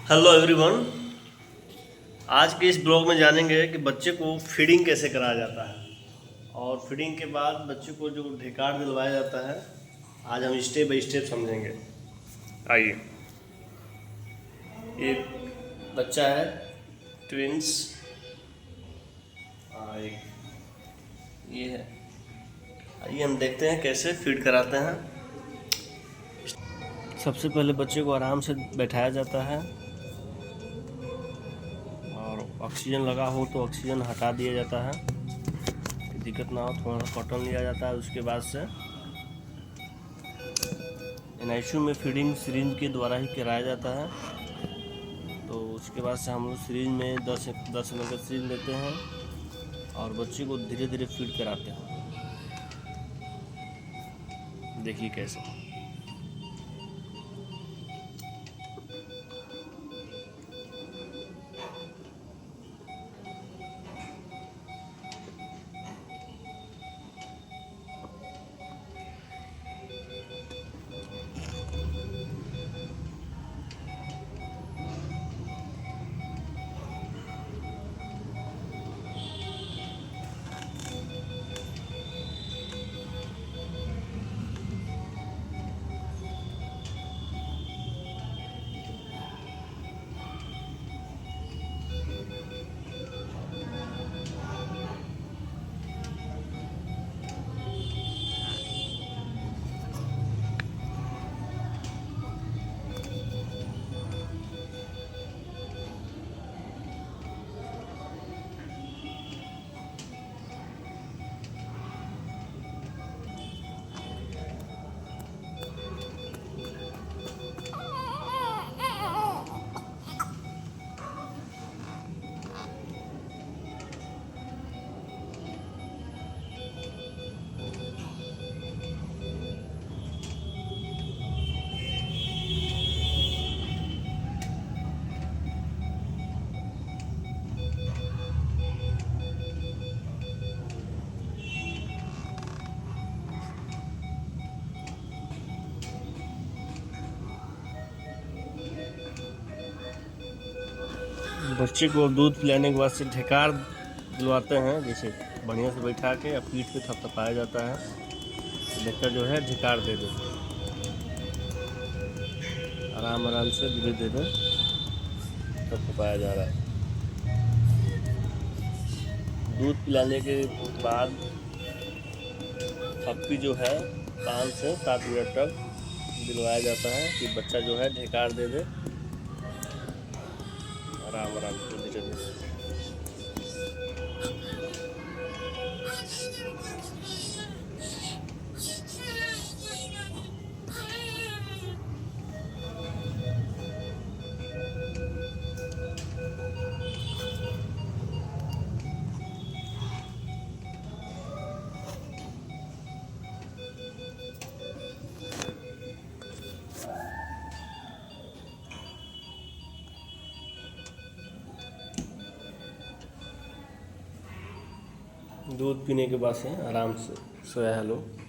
Hello everyone. आज के इस ब्लॉग में जानेंगे कि बच्चे को फीडिंग कैसे कराया जाता है और फीडिंग के बाद बच्चे को जो ढेकार दिलवाया जाता है, आज हम स्टेप बाय स्टेप समझेंगे। आइए, ये बच्चा है, ट्विंस। एक ये है। आइए हम देखते हैं कैसे फीड कराते हैं। सबसे पहले बच्चे को आराम से बैठाया जाता है और ऑक्सीजन लगा हो तो ऑक्सीजन हटा दिया जाता है, दिक्कत ना हो। थोड़ा सा कॉटन लिया जाता है। उसके बाद से एनआईसीयू में फीडिंग सिरिंज के द्वारा ही कराया जाता है। तो उसके बाद से हम लोग सिरिंज में 10 ml का सिरिंज लेते हैं और बच्चे को धीरे धीरे फीड कराते हैं। देखिए कैसे। बच्चे को दूध पिलाने के बाद से ढेकार दिलवाते हैं। जैसे बढ़िया से बैठा के पीठ पे थपथपाया जाता है, लेकर जो है ढेकार दे दो। आराम आराम से धीरे धीरे थपथपाया जा रहा है। दूध पिलाने के बाद थप्पी जो है 5 से 7 मिनट तक दिलवाया जाता है कि बच्चा जो है ढेकार दे दे। आराम आराम से धीरे धीरे। दूध पीने के बाद से आराम से सोया है लोग।